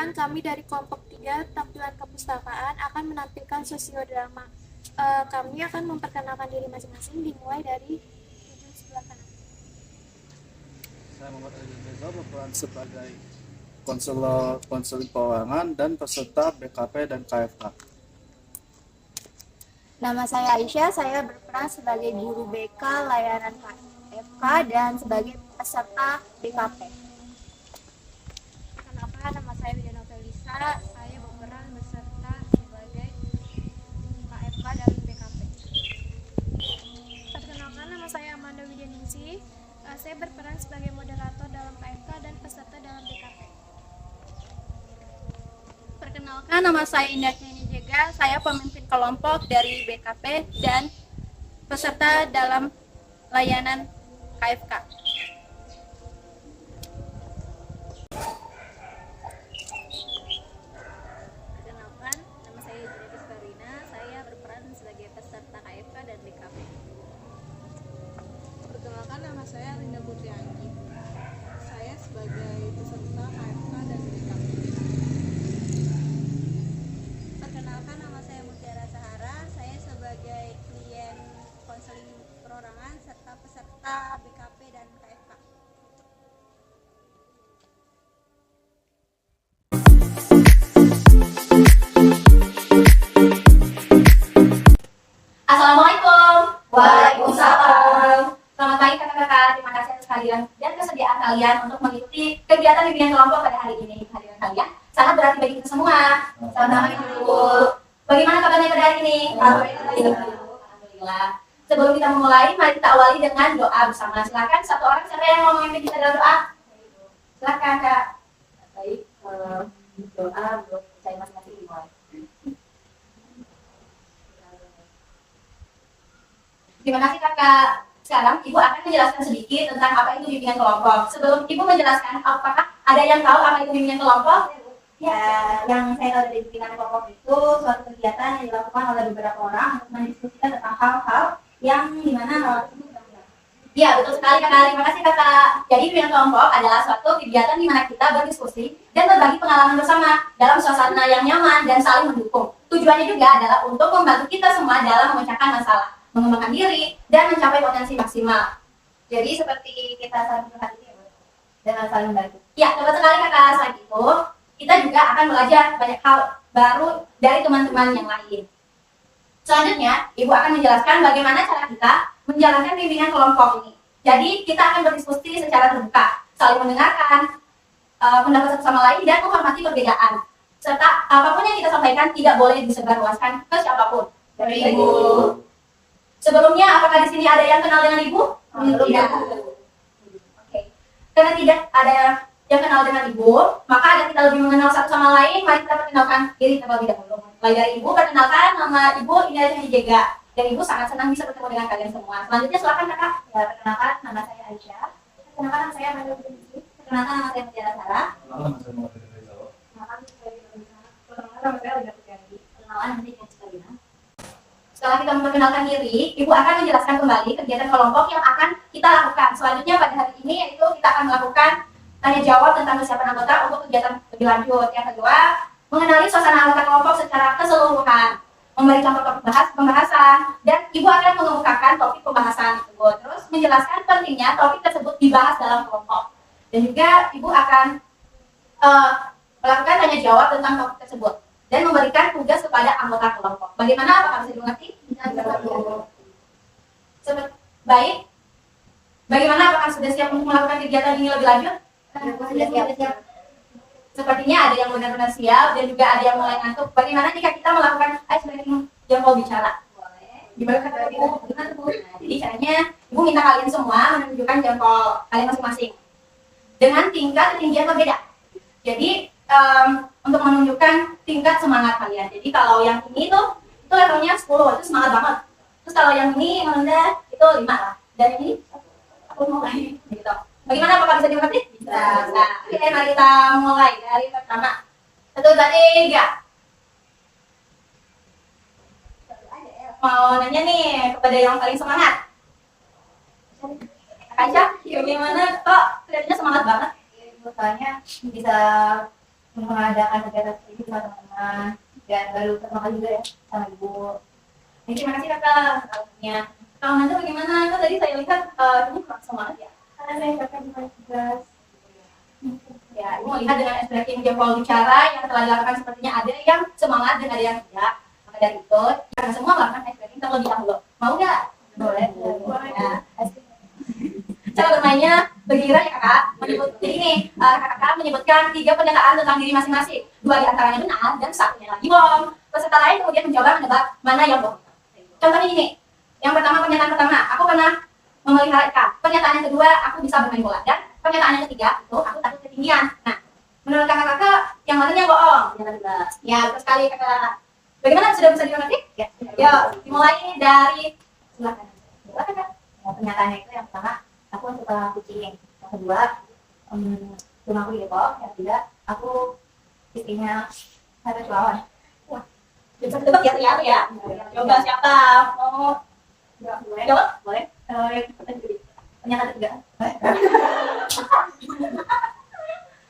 Perkenalkan, kami dari kelompok 3 tampilan kepustakaan akan menampilkan sosiodrama. Kami akan memperkenalkan diri masing-masing dimulai dari ujung sebelah kanan. Saya Muhammad Ali Reza berperan sebagai konselor keuangan dan peserta BKP dan KFK. Nama saya Aisyah, saya berperan sebagai guru BK layanan KFK dan sebagai peserta BKP. Perkenalkan, nama saya Widya Felisa, saya berperan beserta sebagai KFK dan BKP. Perkenalkan, nama saya Amanda Widyaningsih, saya berperan sebagai moderator dalam KFK dan peserta dalam BKP. Perkenalkan, nama saya Indah Cheni Jega, saya pemimpin kelompok dari BKP dan peserta dalam layanan KFK. Perkenalkan, nama saya Julius Karina, saya berperan sebagai peserta KFK dan BKP. Perkenalkan, nama saya Rinda Putri Anggi. Saya sebagai peserta KFK dan BKP. Perkenalkan, nama saya Mutiara Sahara, saya sebagai klien konseling perorangan serta peserta BKP dan KFK. Assalamualaikum. Waalaikumsalam. Selamat pagi kakak-kakak. Terima kasih atas kehadiran dan kesediaan kalian untuk mengikuti kegiatan bimbingan kelompok pada hari ini. Kehadiran kalian sangat berarti bagi kita semua. Selamat pagi Ibu. Bagaimana kabarnya pada hari ini? Alhamdulillah. Sebelum kita memulai, mari kita awali dengan doa bersama. Silakan satu orang siapa yang mau memimpin kita dalam doa? Silakan Kak. Baik, doa buat saya masing-masing dimulai. Terima kasih kakak. Sekarang Ibu akan menjelaskan sedikit tentang apa itu bimbingan kelompok. Sebelum Ibu menjelaskan, apakah ada yang tahu apa itu bimbingan kelompok? Ya, yang saya tahu dari bimbingan kelompok itu suatu kegiatan yang dilakukan oleh beberapa orang untuk mendiskusikan tentang hal-hal yang dimana hal tersebut berbeda. Ya, betul sekali kakak. Terima kasih kakak. Jadi bimbingan kelompok adalah suatu kegiatan di mana kita berdiskusi dan berbagi pengalaman bersama dalam suasana yang nyaman dan saling mendukung. Tujuannya juga adalah untuk membantu kita semua dalam memecahkan masalah, mengembangkan diri, dan mencapai potensi maksimal. Jadi seperti kita saling berhati dan saling membantu. Ya, tepat sekali kakak. Selain itu, kita juga akan belajar banyak hal baru dari teman-teman yang lain. Selanjutnya, Ibu akan menjelaskan bagaimana cara kita menjalankan bimbingan kelompok ini. Jadi, kita akan berdiskusi secara terbuka, saling mendengarkan pendapat satu sama lain, dan menghormati perbedaan. Serta apapun yang kita sampaikan tidak boleh disebarluaskan ke siapapun. Dari Ibu. Sebelumnya, apakah di sini ada yang kenal dengan Ibu? Tidak. Oke. Karena tidak ada yang kenal dengan Ibu, maka ada kita lebih mengenal satu sama lain. Mari kita perkenalkan diri terlebih dahulu. Mulai dari Ibu, perkenalkan nama Ibu Indah Cheni Jega. Dan Ibu sangat senang bisa bertemu dengan kalian semua. Selanjutnya silakan kakak. Ya, perkenalkan nama saya Aisyah. Perkenalkan nama saya Amanda Widyaningsih. Perkenalkan nama saya Mutiara Sahara. Perkenalkan saya Muhammad Ali Reza. Perkenalkan nama saya Rinda Putri Anggi. Perkenalkan nama saya Karina. Setelah kita memperkenalkan diri, Ibu akan menjelaskan kembali kegiatan kelompok yang akan kita lakukan. Selanjutnya pada hari ini yaitu kita akan melakukan tanya jawab tentang kesiapan anggota untuk kegiatan lebih lanjut. Yang kedua, mengenali suasana anggota kelompok secara keseluruhan, memberi contoh topik pembahasan, dan Ibu akan mengemukakan topik pembahasan tersebut. Terus menjelaskan pentingnya topik tersebut dibahas dalam kelompok. Dan juga Ibu akan melakukan tanya jawab tentang topik tersebut dan memberikan tugas kepada anggota kelompok. Bagaimana? Apakah bisa dimengerti? Baik. Bagaimana? Apakah sudah siap untuk melakukan kegiatan ini lebih lanjut? Sudah siap. Sepertinya ada yang benar-benar siap dan juga ada yang mulai ngantuk. Bagaimana jika kita melakukan ice breaking yang mau bicara? Gimana kata Ibu? Gimana Bu? Nah, jadi caranya Ibu minta kalian semua menunjukkan jempol kalian masing-masing dengan tingkat ketinggian berbeda. Jadi untuk menunjukkan tingkat semangat kalian. Jadi kalau yang ini tuh itu levelnya 10, itu semangat banget. Terus kalau yang ini yang rendah itu 5 lah. Dan ini aku mulai gitu. Bagaimana, apakah bisa dimengerti? Bisa. Nah, oke, mari kita mulai dari pertama. 1, 2, 3. Mau nanya nih kepada yang paling semangat. Kak Aisyah, bagaimana kok kelihatannya semangat banget? Soalnya bisa mengadakan kegiatan seperti itu sama teman-teman, dan baru pertama kali juga ya sama ibu. Jadi terima kasih kakak tahunnya. Kalau nanti bagaimana? Kan tadi saya lihat ini kurang semangat ya. Karena saya capek dengan tugas. Ya, ibu melihat dengan ekspresi jempol bicara yang telah dilakukan sepertinya ada yang semangat dan ada yang tidak. Maka dari itu, karena semua melakukan ekspresi terlebih dahulu. Mau nggak? Boleh. Ya. Cara bermainnya bergira ya kakak. Jadi ini kakak menyebutkan 3 pernyataan tentang diri masing-masing. 2 diantaranya benar dan 1-nya lagi bohong. Peserta lain kemudian mencoba menebak mana yang bohong. Contohnya ini. Yang pertama, pernyataan pertama, aku pernah memelihara ikan. Pernyataan yang kedua, aku bisa bermain bola. Dan pernyataan yang ketiga, itu aku takut ketinggian. Nah, menurut kakak-kakak, yang mana yang bohong? Ya, betul sekali kakak. Bagaimana, sudah bisa dimengerti? Ya. Yuk, dimulai dari silakan. Silakan kak. Pernyataannya itu yang pertama, aku suka kucing. Yang kedua, rumahku di Depok. Yang ketiga, aku istrinya ada Chihuahua. Wah, bisa tebak ya, ya. Coba siapa? Mau boleh? Jawab? Boleh. Yang pernyataan ketiga.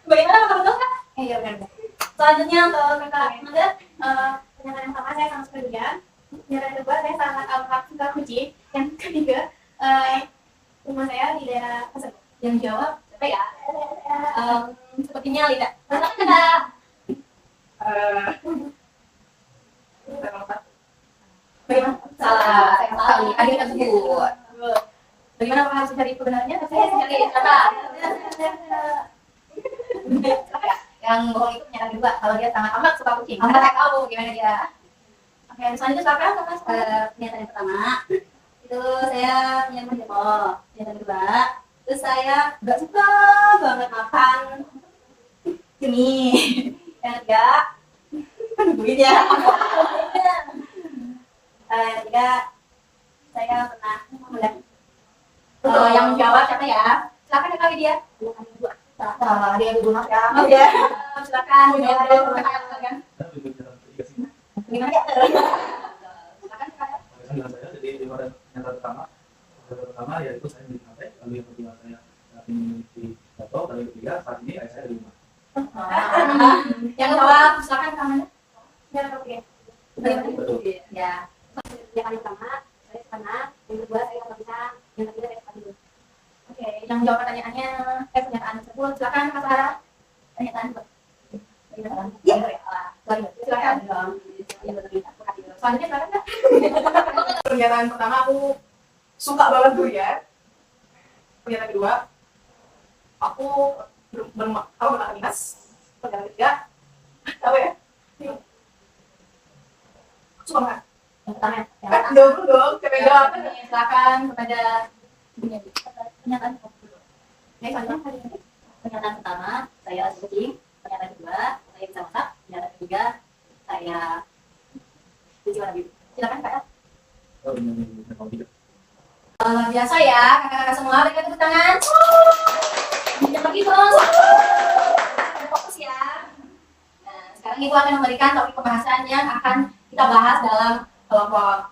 Bagaimana kakak betul kak? Iya benar. Selanjutnya untuk kakak Amanda, Pernyataan yang pertama saya sangat suka durian. Pernyataan kedua saya sangat amat suka kucing. Yang ketiga rumah saya di daerah Pasar. yang jawab siapa ya? Sepertinya Linda. Silakan kakak. Bagaimana? Salah, saya sekali. Akhirnya tersebut. Bagaimana Pak harus mencari kebenarannya? Saya mencari kakak. Yang bohong itu pernyataan kedua. Kalau dia sangat amat suka kucing. Karena saya tahu gimana dia. Oke, selanjutnya silakan kakak. Pernyataan yang pertama itu saya punya Depok. Pernyataan kedua, terus saya gak suka banget makan cumi. Yang ketiga, duit ya. Yang ketiga, saya pernah melihat. Yang menjawab siapa ya? Silakan kakak dia. Salah, dia dulu mas ya. Oh ya. Silakan. Gimana ya? Silakan kakak. Saya jadi pernyataan pertama yaitu saya memiliki HP, lalu yang kedua saya memiliki laptop, lalu yang ketiga saat ini ayah saya di rumah. Yang jawab silakan kamu. Yang ketiga. Betul. Ya. Yang pertama saya sana. Yang kedua saya nggak bisa. Yang ketiga saya suka tidur. Oke, yang jawab pertanyaannya, pernyataan tersebut silakan Kak Sarah. Pernyataan tersebut. Iya. Sorry, silakan. Selanjutnya silakan Kak. Pernyataan pertama aku suka banget durian. Pernyataan kedua aku bermakan dinas. Pernyataan ketiga apa ya? Aku suka makan. Yang pertama, Jawab dulu dong. Siapa yang jawab? silakan kepada pernyataan dulu. Oke, selanjutnya pernyataan pertama saya kucing. Pernyataan kedua saya bisa masak. Pernyataan ketiga saya cuci warna biru. Silakan Kak. Biasa ya, kakak-kakak semua berikan tepuk tangan. Jangan begitu. Fokus ya. Nah, sekarang Ibu akan memberikan topik pembahasan yang akan kita bahas dalam kelompok.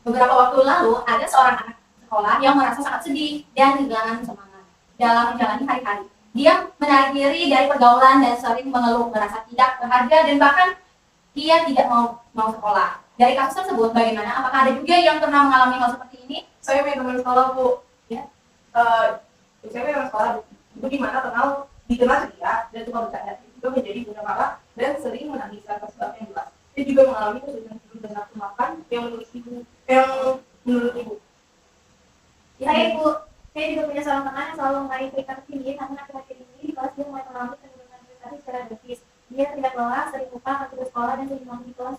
Beberapa waktu lalu ada seorang anak sekolah yang merasa sangat sedih dan kehilangan semangat dalam menjalani hari-hari. Dia menarik diri dari pergaulan dan sering mengeluh, merasa tidak berharga dan bahkan dia tidak mau sekolah. Dari kasus tersebut, bagaimana? Apakah ada juga yang pernah mengalami hal seperti ini? Saya punya teman sekolah Bu. Ya. Saya punya teman sekolah Bu, di mana dikenal ceria dan suka bercanda. Juga menjadi punya marah dan sering menangis tanpa sebab yang jelas. Dia juga mengalami kesulitan tidur dan nafsu makan yang menurut ibu. Saya ibu, saya juga punya seorang teman yang selalu meraih peringkat tinggi karena akhir-akhir ini di kelas dia mulai mengalami penurunan prestasi secara drastis. Dia tidak lelah, sering lupa, nggak tugas sekolah dan sering manggung di kelas.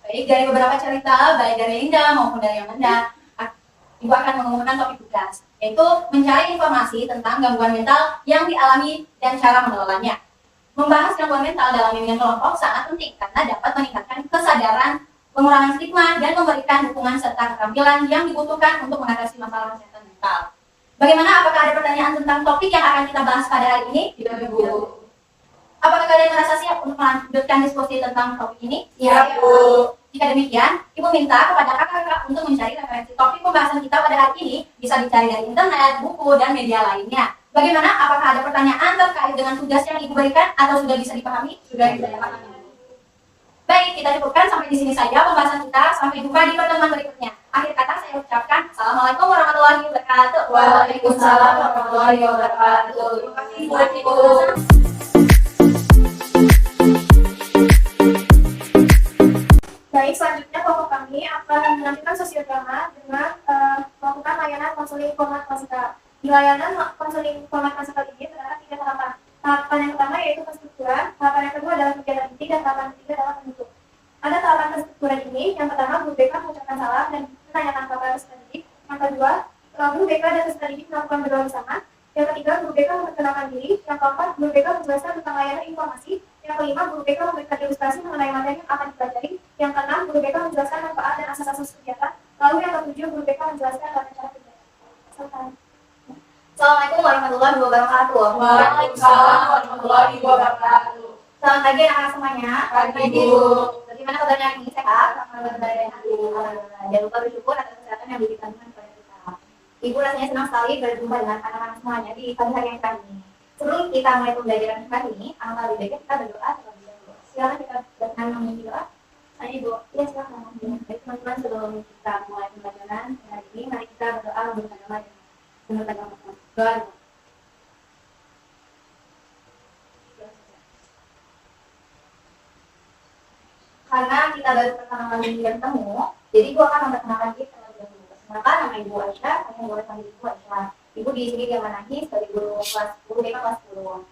Baik, dari beberapa cerita, baik dari Linda maupun dari Amanda, Ibu akan mengumumkan topik tugas, yaitu mencari informasi tentang gangguan mental yang dialami dan cara mengelolanya. Membahas gangguan mental dalam bimbingan kelompok sangat penting karena dapat meningkatkan kesadaran, pengurangan stigma, dan memberikan dukungan serta keterampilan yang dibutuhkan untuk mengatasi masalah kesehatan mental. Bagaimana? Apakah ada pertanyaan tentang topik yang akan kita bahas pada hari ini? Tidak, Bu. Apakah kalian merasa siap untuk melanjutkan diskusi tentang topik ini? Iya, Bu. Jika demikian, Ibu minta kepada kakak-kakak untuk mencari referensi topik pembahasan kita pada hari ini bisa dicari dari internet, buku, dan media lainnya. Bagaimana? Apakah ada pertanyaan terkait dengan tugas yang Ibu berikan atau sudah bisa dipahami? Sudah bisa dipahami. Baik, kita cukupkan sampai di sini saja pembahasan kita. Sampai jumpa di pertemuan berikutnya. Akhir kata saya ucapkan Assalamualaikum warahmatullahi wabarakatuh. Waalaikumsalam warahmatullahi wabarakatuh. Terima kasih buat Ibu. Baik, selanjutnya kelompok kami akan menampilkan sosiodrama dengan melakukan layanan konseling format klasikal. Di layanan konseling format klasikal ini terdapat 3 tahapan. Tahapan yang pertama yaitu penstrukturan, tahapan yang kedua adalah kegiatan inti, dan tahapan ketiga adalah penutup. Ada tahapan penstrukturan ini, yang pertama guru BK mengucapkan salam dan menanyakan kabar peserta didik. Yang kedua, guru BK dan peserta didik melakukan berdoa bersama. Yang ketiga, guru BK memperkenalkan diri. Yang keempat, guru BK menjelaskan tentang layanan informasi. Yang kelima, guru BK memberikan ilustrasi mengenai materi yang akan dipelajari. Yang keenam, guru BK menjelaskan manfaat dan asas-asas kegiatan. Lalu yang ketujuh, guru BK menjelaskan tata cara kegiatan. Selesai. Assalamualaikum warahmatullahi wabarakatuh. Waalaikumsalam warahmatullahi wabarakatuh. Selamat pagi anak-anak semuanya. Pagi, Bu. Bagaimana kabarnya hari ini? Sehat? Jangan lupa bersyukur atas kesehatan yang diberikan Tuhan kepada kita. Ibu rasanya senang sekali berjumpa dengan anak-anak semuanya di pagi hari yang cerah ini. Sebelum kita mulai pembelajaran hari ini, alangkah lebih baiknya kita berdoa terlebih dahulu. Silakan kita dengan memimpin doa. Ayo Ibu. Iya, silakan. Baik teman-teman, sebelum kita mulai pembelajaran hari ini, mari kita berdoa bersama-sama menurut agama Islam. Doa. Karena kita baru pertama kali bertemu, jadi Ibu akan memperkenalkan diri terlebih dahulu. Perkenalkan, nama Ibu Aisyah, kalian boleh panggil Ibu Aisyah. Ibu di sini dia Manahis sebagai guru kelas 10 BK kelas 10.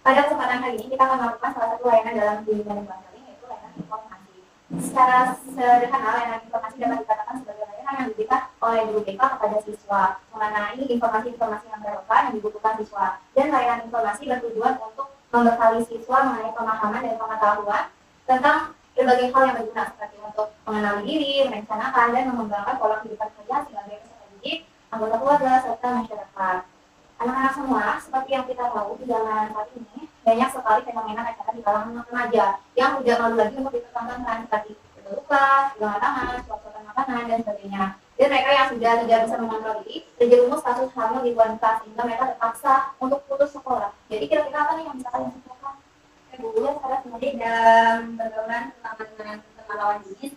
Pada kesempatan kali ini kita akan melakukan salah satu layanan dalam bimbingan dan konseling, yaitu layanan informasi. Secara sederhana, layanan informasi dapat dikatakan sebagai layanan yang diberikan oleh guru BK kepada siswa mengenai informasi-informasi yang relevan yang dibutuhkan siswa. Dan layanan informasi bertujuan untuk membekali siswa mengenai pemahaman dan pengetahuan tentang berbagai hal yang berguna seperti untuk mengenali diri, merencanakan, dan mengembangkan pola kehidupan kalian sebagai peserta didik, anggota keluarga, serta masyarakat. Anak-anak semua, seperti yang kita tahu di zaman saat ini, banyak sekali fenomena acara di kalangan remaja yang tidak malu lagi untuk dipertontonkan seperti berluka, pegangan tangan, suap-suapan makanan, dan sebagainya. Dan mereka yang sudah tidak bisa mengontrol diri, terjerumus kasus hamil di wanita sehingga mereka terpaksa untuk putus sekolah. Jadi kira-kira apa nih yang bisa kalian ceritakan? Bu, sekarang kemudian dalam bergabungan terutama dengan teman lawan jenis,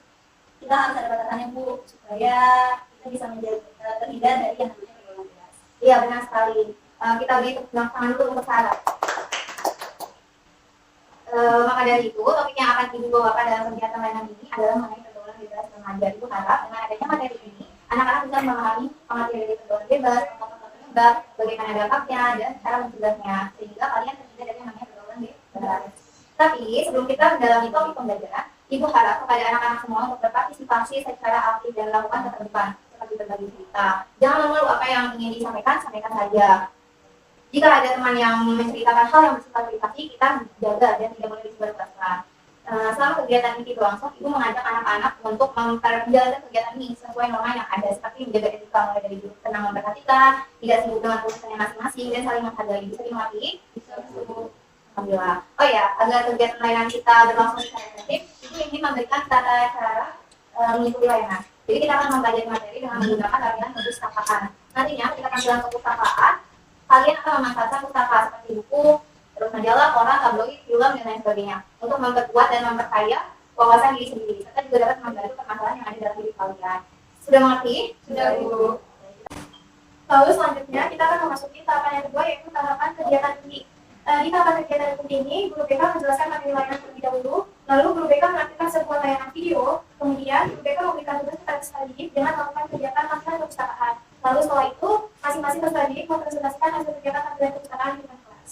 kita harus ada batasannya Bu, supaya kita bisa menjadi terhindar dari yang namanya pergaulan bebas. Iya benar sekali. Kita beri tepuk tangan dulu untuk Sarah. Maka dari itu, topik yang akan Ibu bawakan dalam kegiatan layanan ini adalah mengenai pergaulan bebas remaja. Ibu harap dengan adanya materi ini, anak-anak bisa memahami pengertian dari pergaulan bebas, faktor penyebab, bagaimana dampaknya, dan cara mencegahnya, sehingga kalian terhindar dari yang namanya pergaulan bebas. Tapi sebelum kita mendalami topik pembelajaran, Ibu harap kepada anak-anak semua untuk berpartisipasi secara aktif dan melakukan keterlibatan seperti berbagi cerita. Jangan mengeluh apa yang ingin disampaikan, sampaikan saja. Jika ada teman yang menceritakan hal yang bersifat privasi, kita jaga dan tidak boleh disebarluaskan. Selama kegiatan ini berlangsung, Ibu mengajak anak-anak untuk menjalankan kegiatan ini sesuai norma yang ada, seperti menjaga etika mulai dari duduk tenang memperhatikan, tidak sibuk dengan urusannya masing-masing, dan saling menghargai. Bisa dimengerti? Bisa. Alhamdulillah. Oh ya, agar kegiatan layanan kita berlangsung secara efektif, Ibu ingin memberikan tata cara mengikuti layanan. Jadi kita akan mempelajari materi dengan menggunakan latihan perpustakaan. Nantinya ketika tampilan perpustakaan, kalian akan memanfaatkan pustaka seperti buku, terus majalah, koran, tabloid, film, dan lain sebagainya untuk memperkuat dan memperkaya wawasan diri sendiri, serta juga dapat membantu permasalahan yang ada dalam diri kalian. Sudah mengerti? Sudah, Bu. Lalu selanjutnya kita akan memasuki tahapan yang kedua, yaitu tahapan kegiatan inti. Di tahapan kegiatan inti ini, guru BK menjelaskan materi layanan terlebih dahulu, lalu guru BK menampilkan sebuah tayangan video, kemudian guru BK memberikan tugas kepada peserta didik dengan melakukan kegiatan latihan perpustakaan. Lalu setelah itu, masing-masing peserta didik mempresentasikan hasil kegiatan latihan perpustakaan di depan kelas.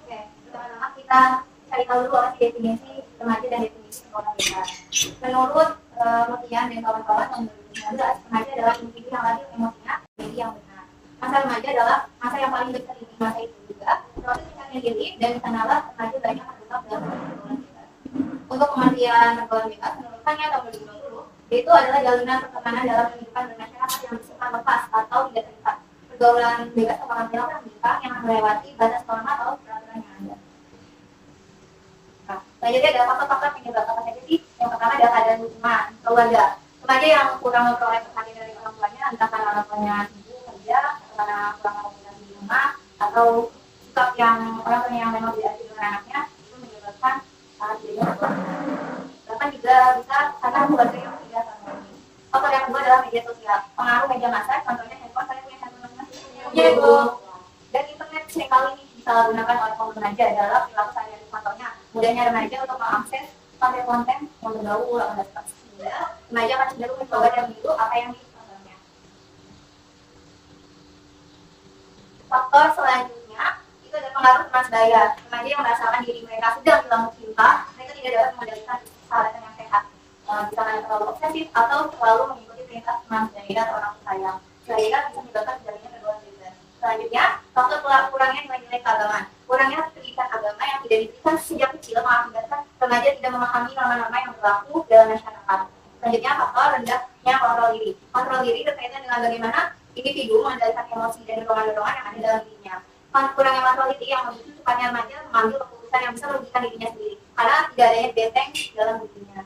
Oke, pertama-tama kita cari tahu dulu apa sih definisi remaja dan definisi pergaulan bebas. Menurut Motian dan kawan-kawan tahun 2019, remaja adalah individu yang labil emosinya, jadi yang benar. Masa remaja adalah masa yang paling besar di masa itu juga. Proses mencari diri dan disanalah remaja banyak terungkap dalam pergaulan bebas. Untuk pengertian pergaulan bebas, menurut Tanya tahun 2020, yaitu adalah jalinan pertemanan dalam kehidupan bermasyarakat yang bersifat lepas atau tidak terikat. Pergaulan bebas merupakan perilaku yang menyimpang yang melewati batas norma atau peraturan yang ada. Nah, selanjutnya ada faktor-faktor penyebab apa saja sih? Yang pertama adalah keadaan hubungan keluarga. remaja yang kurang memperoleh perhatian dari orang tuanya, entah karena orang tuanya sibuk kerja, karena kurang komunikasi di rumah, atau sikap yang orang tuanya yang memang tidak adil dengan anaknya, itu menyebabkan terjadinya pergaulan. Bahkan juga bisa karena keluarga yang tidak harmonis. Faktor yang kedua adalah media sosial. Pengaruh media massa, contohnya handphone, saya punya handphone masing-masing. Dan internet seringkali ini disalahgunakan oleh kaum remaja dalam perilaku sehari-hari. Contohnya, mudahnya remaja untuk mengakses konten-konten yang bergaul atau sehingga remaja akan cenderung mencoba dan meniru apa yang ditontonnya. Faktor selanjutnya itu ada pengaruh teman sebaya. Remaja yang merasakan diri mereka sedang dilambung cinta, mereka tidak dapat mengendalikan persahabatan yang sehat. Bisa terlalu obsesif atau terlalu mengikuti perintah teman sebaya atau orang tersayang, sehingga bisa menyebabkan terjadinya pergaulan bebas. Selanjutnya, faktor kurangnya nilai-nilai keagamaan. Kurangnya pendidikan agama yang tidak diberikan sejak kecil mengakibatkan remaja tidak memahami norma-norma yang berlaku dalam masyarakat. Selanjutnya, faktor rendahnya kontrol diri. Kontrol diri berkaitan dengan bagaimana individu mengendalikan emosi dan dorongan-dorongan yang ada dalam dirinya. Kurangnya kontrol diri yang memicu cepatnya remaja mengambil keputusan yang bisa merugikan dirinya sendiri karena tidak adanya benteng dalam dirinya.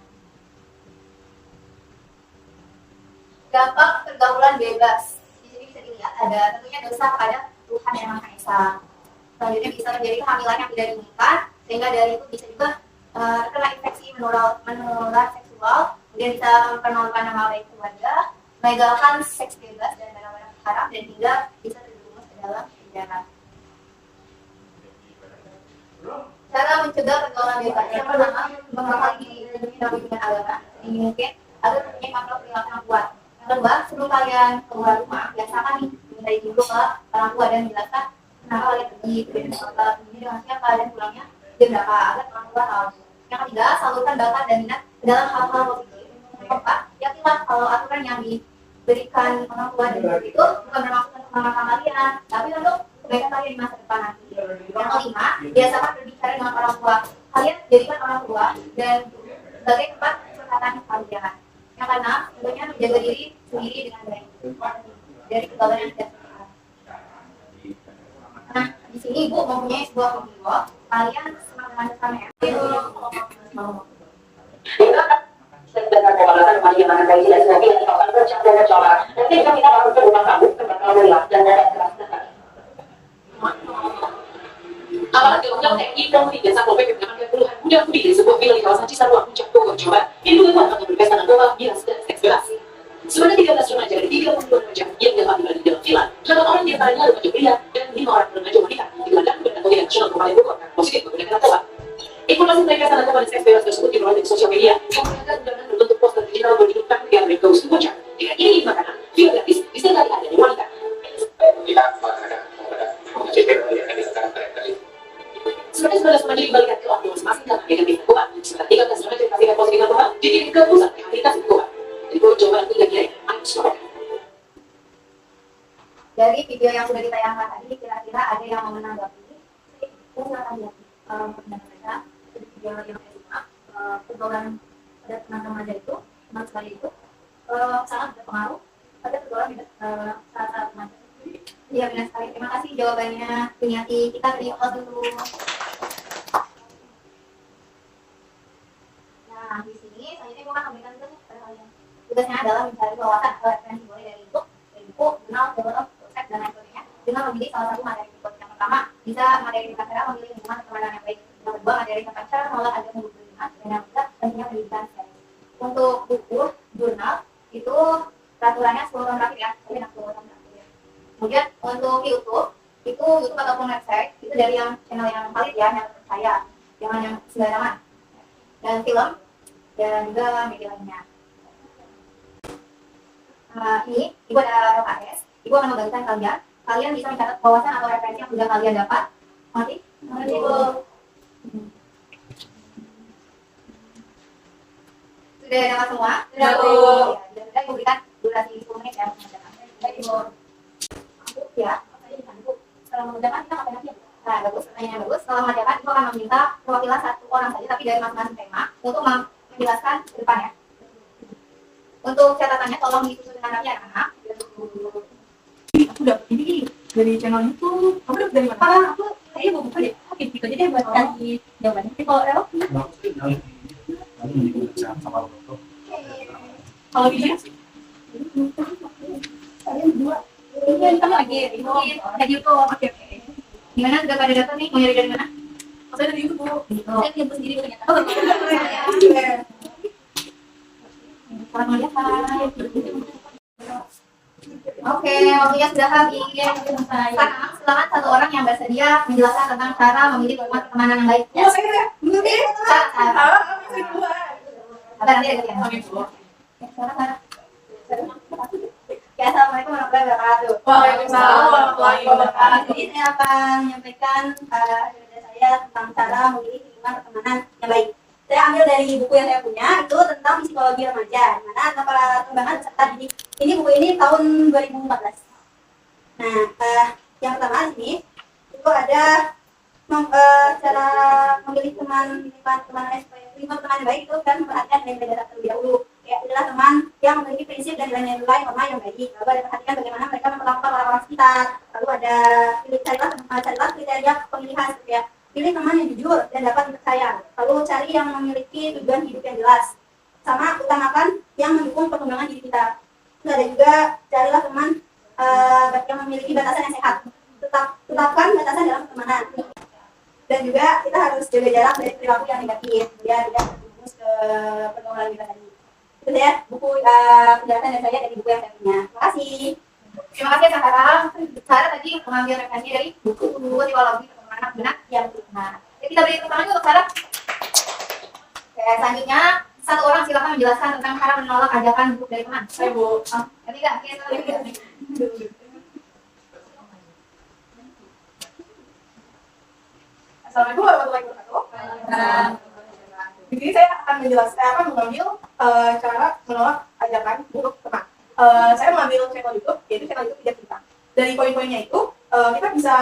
Dampak pergaulan bebas. Di sini bisa dilihat ada tentunya dosa kepada Tuhan yang Maha Esa. Selanjutnya bisa terjadi kehamilan yang tidak diinginkan, sehingga dari itu bisa juga terkena infeksi menular seksual, kemudian bisa mempermalukan nama baik keluarga, melegalkan seks bebas dan barang-barang haram, dan hingga bisa terjerumus ke dalam penjara. Cara mencegah pergaulan bebas yang pertama, mengawali diri dalam hubungan agama ini mungkin agar mempunyai kontrol perilaku yang kuat. Yang kedua, sebelum kalian keluar rumah, biasakan nih mencari dulu ke orang tua dan menjelaskan kenapa kalian pergi ini dengan siapa dan pulangnya jam berapa agar orang tua tahu. Yang ketiga, salurkan bakat dan minat ke dalam hal-hal positif. Yang keempat, yakinlah kalau aturan yang diberikan orang tua dan guru itu bukan bermaksud untuk memaksa kalian, tapi untuk kebaikan kalian di masa depan nanti. Yang kelima, biasakan berbicara dengan orang tua. Kalian jadikan orang tua dan sebagai tempat curhatan kalian. Yang keenam, tentunya menjaga diri sendiri dengan baik dari pergaulan yang tidak sehat. Nah, di sini Ibu mempunyai sebuah video. Kalian semangat mendengarkannya ya. Dengan pemanasan pagi mana kaji dan sebagai yang akan bercampur bercoba. Nanti jika kita baru ke rumah kamu, bakal melihat dan ada keras sekali. Apalagi untuk TNI dan Polisi Satpol PP mengamankan puluhan muda-mudi dari sebuah villa di kawasan Cisarua, Puncak Bogor, Jawa Barat yang dilakukan untuk berpesta narkoba, miras, dan seks bebas. Sebanyak 13 remaja dari 32 remaja yang dapat dilalui di dalam villa. 8 orang diantaranya remaja pria dan 5 orang remaja wanita dipandang Badan Narkotika Nasional Kabupaten Bogor positif menggunakan narkoba. Informasi tentang narkoba dan seks bebas tersebut diperoleh dari sosial media yang menggunakan undangan berbentuk poster digital berjudul Praktik Yang Goes to Puncak. Dengan ini makanan villa gratis disertai adanya wanita. Sebenarnya 11 remaja dikembalikan ke orang masing-masing karena negatif narkoba. Sementara 13 remaja dipastikan positif narkoba dikirim ke pusat rehabilitasi narkoba. Dari Bogor, Jawa Barat, hingga Giai, Dari video yang sudah ditayangkan tadi, kira-kira ada yang mau menanggapi? Silakan lihat mereka video yang saya simak. Pergaulan pada teman-teman remaja itu, teman sekali itu sangat berpengaruh pada pergaulan saat remaja. Iya benar sekali. Terima kasih jawabannya Punyati. Kita beri applause dulu. Nah di sini selanjutnya gue akan memberikan tugas kepada kalian. Tugasnya adalah mencari wawasan atau referensi mulai dari buku, jurnal, jurnal, website dan lain sebagainya dengan memilih salah satu materi berikut. Yang pertama, bisa materi tentang cara memilih lingkungan pertemanan yang baik. Yang kedua, materi tentang cara mengolah agar menghubungi lingkungan. Dan yang ketiga, tentunya pendidikan sekali. Untuk buku, jurnal itu peraturannya 10 tahun terakhir ya. Tapi 10 tahun terakhir. Kemudian untuk YouTube, itu YouTube ataupun website itu dari yang channel yang valid ya, yang percaya, jangan yang sembarangan. Dan film dan juga media lainnya. Ini Ibu ada LKS. Ibu akan membagikan kalian. Kalian bisa mencatat wawasan atau referensi yang sudah kalian dapat. Mati? Mati, Bu. Sudah dapat semua? Sudah, Bu. Ya, sudah Ibu berikan durasi 10 menit ya. Baik, Ibu. Ya, setelah mengerjakan kita ngapain lagi ya? Nah, bagus, pertanyaannya bagus. Setelah mengerjakan, Ibu akan meminta perwakilan satu orang saja, tapi dari masing-masing tema untuk menjelaskan ke depan ya. Untuk catatannya, tolong disusun dengan rapi anak-anak. Aku dapat ini dari channel YouTube. Kamu dapat dari mana? Aku kayaknya mau buka deh. Oke, gitu aja deh buat kasih jawabannya. Tapi kalau lewat Kalau gitu ya? Kamu lagi kayak gitu. Oke. Gimana sudah pada datang nih? Mau nyari dari mana? Saya dari YouTube, Bu. Saya nyebut sendiri ternyata. Selamat melihat. Oke, waktunya sudah habis. Sekarang silakan satu orang yang bersedia menjelaskan tentang cara memilih teman pertemanan yang baik. Oh, saya ya? Sarah. Saya duluan. Ada nanti ada yang Oke, Bu. Sarah. Ya, assalamualaikum warahmatullahi wabarakatuh. Waalaikumsalam warahmatullahi wabarakatuh. Jadi saya akan menyampaikan agenda saya tentang cara memilih lingkungan pertemanan yang baik. Saya ambil dari buku yang saya punya itu tentang psikologi remaja, di mana ada perkembangan peserta didik. Ini buku ini tahun 2014. Nah, yang pertama di sini itu ada cara memilih lingkungan teman yang baik itu kan memperhatikan nilai dasar terlebih dahulu. Ya, adalah teman yang memiliki prinsip dan nilai-nilai norma yang baik. Lalu ada perhatikan bagaimana mereka memperlakukan orang-orang sekitar. Lalu ada carilah kriteria pemilihan seperti ya. Pilih teman yang jujur dan dapat dipercaya. Lalu cari yang memiliki tujuan hidup yang jelas. Sama utamakan yang mendukung perkembangan diri kita. Terus ada juga carilah teman yang memiliki batasan yang sehat. Tetapkan batasan dalam pertemanan. Dan juga kita harus jaga jarak dari perilaku yang negatif biar tidak terjerumus ke pergaulan kita tadi. Itu ya buku penjelasan dari saya dari buku yang saya punya. Terima kasih. Terima kasih Sarah. Sarah tadi mengambil referensi dari buku Psikologi Pertemanan Benak yang benar. Jadi kita beri tepuk tangan untuk Sarah. Oke, selanjutnya satu orang silakan menjelaskan tentang cara menolak ajakan buruk dari teman. Saya, Bu. Oh, ketiga. Assalamualaikum warahmatullahi wabarakatuh. Di sini saya akan mengambil cara menolak ajakan buruk teman. Saya mengambil channel YouTube, yaitu channel YouTube Pijat Kita. Dari poin-poinnya itu, kita bisa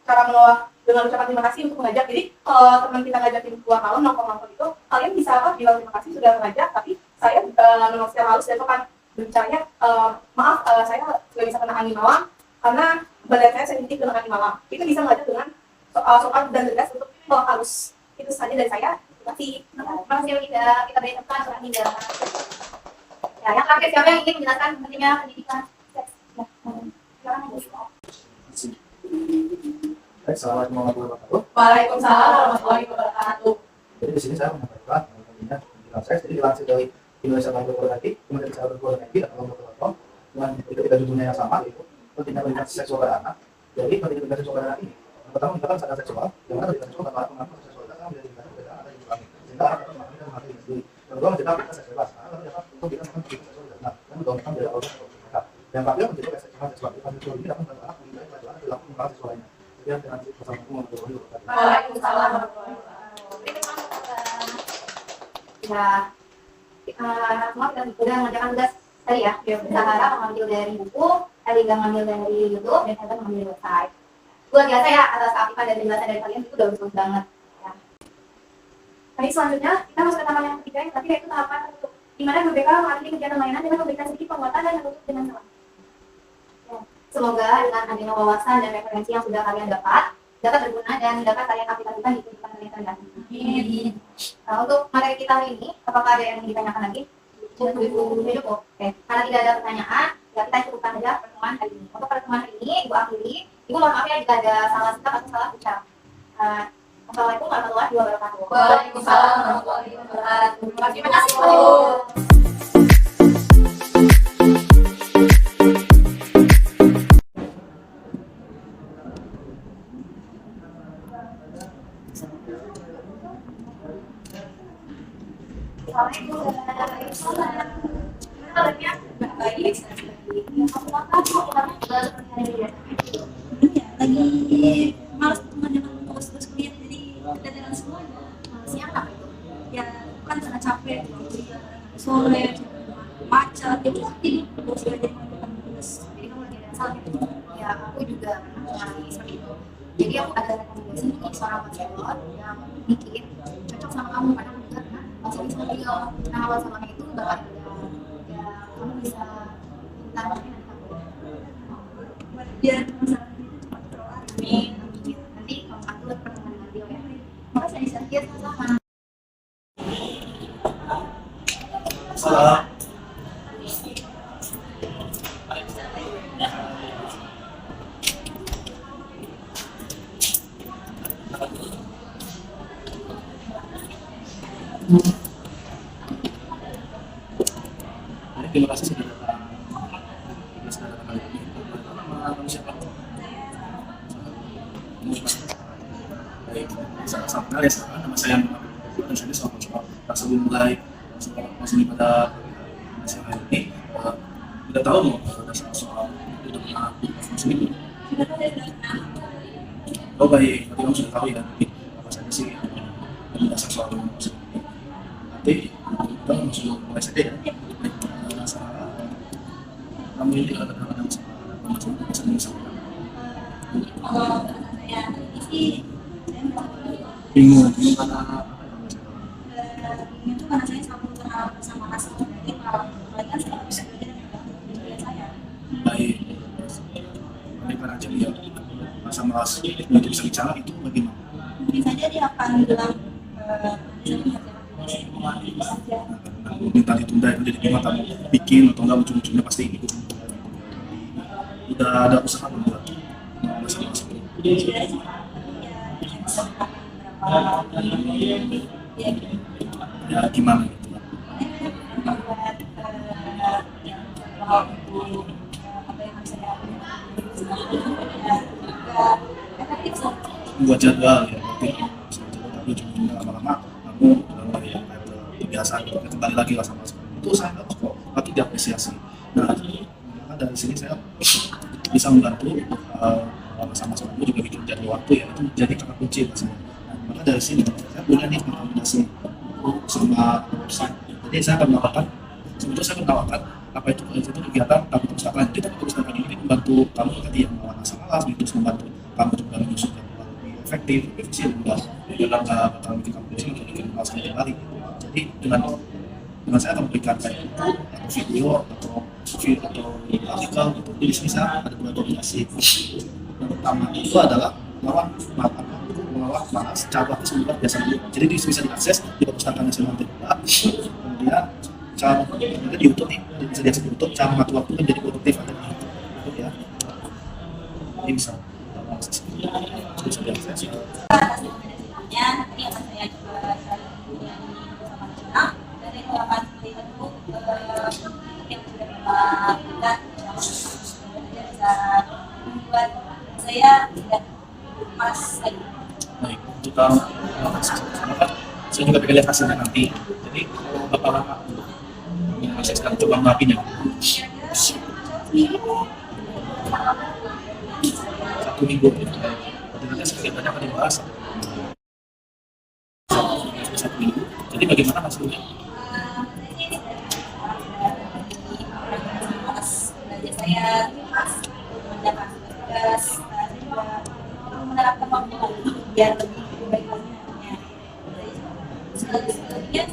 cara menolak dengan ucapan terima kasih untuk mengajak. Jadi kalau teman kita ngajakin keluar malam, nongkrong itu, kalian bisa bilang terima kasih sudah mengajak, tapi saya menolak secara halus dan sopan berbicaranya, maaf, saya nggak bisa kena angin malam karena badan saya sensitif dengan angin malam. Itu bisa mengajak dengan sopan dan tegas untuk menolak halus. Itu saja dari saya. Terima kasih. Terima kasih kita beri tepuk tangan untuk Ninda. Ya, yang terakhir siapa yang ingin menjelaskan pentingnya pendidikan? Baik, assalamualaikum warahmatullahi wabarakatuh. Waalaikumsalam warahmatullahi wabarakatuh. Jadi di sini saya menyampaikan pentingnya pendidikan seks. Jadi dilansir dari Indonesia Micro Community, kemudian Bicara Community atau Lomba.com dengan itu kita judulnya yang sama, yaitu pentingnya pendidikan seksual pada anak. Jadi pendidikan seksual pada anak ini, yang pertama misalkan sadar seksual, yang mana pendidikan seksual adalah pengakuan seksualitas yang menjadi perbedaan ada di kami. Sehingga anak dapat memahami dan memahami diri sendiri. Yang kedua mencegah aktivitas seks bebas, karena kami dapat untuk kita melakukan aktivitas seksual dan menggaungkan dari awal mereka. Yang ketiga mencegah aktivitas seksual. Aktivitas seksual ini dapat membantu anak menghindari pelajaran perilaku penyimpangan seksual lainnya. Sekian dengan bersama warahmatullahi wabarakatuh. Waalaikumsalam warahmatullahi Ya, semua kita sudah mengerjakan tugas tadi ya. Sarah mengambil dari buku, Aliga mengambil dari YouTube, dan saya mengambil dari website. Luar biasa ya atas keaktifan dan penjelasan dari kalian itu udah bagus banget. Ya. Baik, selanjutnya kita masuk ke tahapan yang ketiga, yang tadi yaitu tahapan tertutup, di mana BPK mengakhiri kegiatan layanan dengan memberikan sedikit penguatan dan menutup dengan salam. Ya. Semoga dengan adanya wawasan dan referensi yang sudah kalian dapat berguna dan dapat kalian aplikasikan di kehidupan kalian sehari-hari. Untuk materi kita hari ini, apakah ada yang ditanyakan lagi? Cukup. Oke. Karena tidak ada pertanyaan, ya kita cukupkan saja pertemuan hari ini. Untuk pertemuan hari ini, Ibu akhiri. Ibu mohon maaf ya jika ada salah sikap atau salah ucap. Assalamualaikum warahmatullahi wabarakatuh. Waalaikumsalam warahmatullahi wabarakatuh. Terima kasih, Bu. Lagi malas dengan tugas-tugas kuliah, jadi dadakan semuanya. Malasnya kenapa itu? Ya kan karena capek kuliah sore macet, ya udah tidur terus gak jadi melakukan tugas. Jadi kamu lagi ada salah gitu? Ya aku juga pernah mengalami seperti itu. Jadi aku ada rekomendasi nih seorang konselor yang bikin cocok sama kamu karena aku juga kan konseling sama beliau. Nah konselornya itu Bapak Ida. Ya kamu bisa minta nanti kamu. Biar masalah itu cepat keluar. Amin. Nanti kamu atur pertemuan dengan beliau ya. Makasih ya, sama-sama. Baik, terima kasih sudah datang. Sudah datang kali ini. Nama kamu siapa? Baik, salam kenal ya, nama saya Muhammad. Dan saya seorang coba. Sebelum mulai masuk pada siang hari ini, kita tahu dasar soal itu tentang muslim. Oh baik, berarti kamu sudah tahu ya apa saja sih dasar soal muslim ini. Nanti kita langsung mulai saja ya. Kamu ini kadang-kadang sama bisa bingung karena itu karena saya selalu berharap sama hasil dari pelajaran saya bisa belajar dari saya. baik. Mereka aja dia sama untuk bisa bicara itu bagaimana? Mungkin saja dia akan bilang Minta ditunda itu jadi gimana kamu bikin atau enggak ujung-ujungnya pasti ikut. Udah ada usaha belum buat masalah-masalah ya gimana gitu buat jadwal ya tapi ujung-ujungnya lama-lama kamu udah mulai kebiasaan gitu kembali lagi lah sama itu saya bagus kok tapi diapresiasi. Nah maka dari sini saya bisa membantu sama-sama juga bikin jadwal waktu ya itu jadi kata kunci rasanya. Maka dari sini saya punya nih rekomendasi sama website. Jadi saya akan menawarkan sebetulnya saya akan menawarkan apa itu kegiatan tapi perpustakaan. Jadi tapi perpustakaan ini membantu kamu tadi yang melawan masalah terus membantu kamu juga menyusun jadwal lebih efektif, lebih efisien juga dalam bakal bikin kamu di sini untuk bikin hal sekali kali. Jadi dengan saya akan memberikan kayak atau video atau artikel gitu. Jadi di sini saya ada dua kombinasi. Yang pertama itu adalah melawan malas cara sebenarnya biasa dulu. Jadi bisa diakses di perpustakaan nasional terbuka. Kemudian cara di YouTube nih, bisa diakses di YouTube. Cara mengatur waktu menjadi produktif ada di YouTube ya. Ini bisa diakses. nanti akan saya coba cari yang bersama Cina dan itu akan melihat yang sudah kita bisa membuat saya tidak malas lagi. Baik, untuk saya juga pengen lihat hasilnya nanti. Jadi kalau berapa lama saya sekarang coba merapinya? 1 minggu. Berarti nanti sekali banyak akan dibahas. 1 minggu. Jadi bagaimana hasilnya? Saya mendapat tugas menerapkan waktu biar lebih baik lagi. Selanjutnya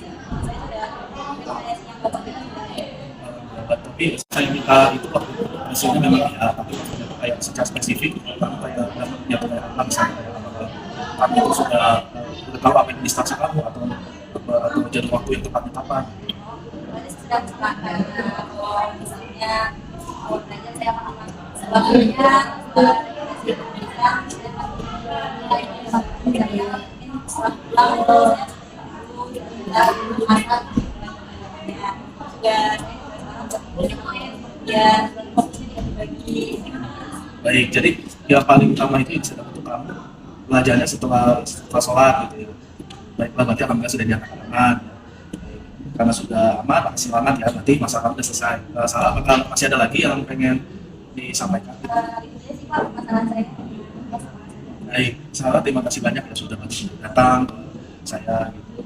saya sudah rekomendasi yang bapak Tapi saya minta itu waktu hasilnya memang ya, tapi ternyata kayak secara spesifik karena kayak yang kayak misalnya kamu itu sudah tahu apa administrasi kamu atau jadwal waktu yang tepatnya kapan. sudah misalkan misalnya awal belajar saya akan sebabnya Baik, jadi yang paling utama itu yang saya dapat kamu belajarnya setelah sholat gitu ya. Baiklah, berarti alhamdulillah sudah diangkat karena sudah aman, masih selamat ya, berarti masalah kamu sudah selesai. Salah apakah masih ada lagi yang pengen disampaikan? Baik, salah terima kasih banyak ya sudah datang ke saya gitu,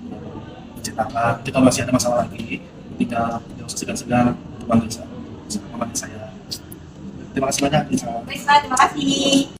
menceritakan. Jadi kalau masih ada masalah lagi, tidak usah segan-segan untuk panggil saya. Terima kasih banyak. Terima kasih.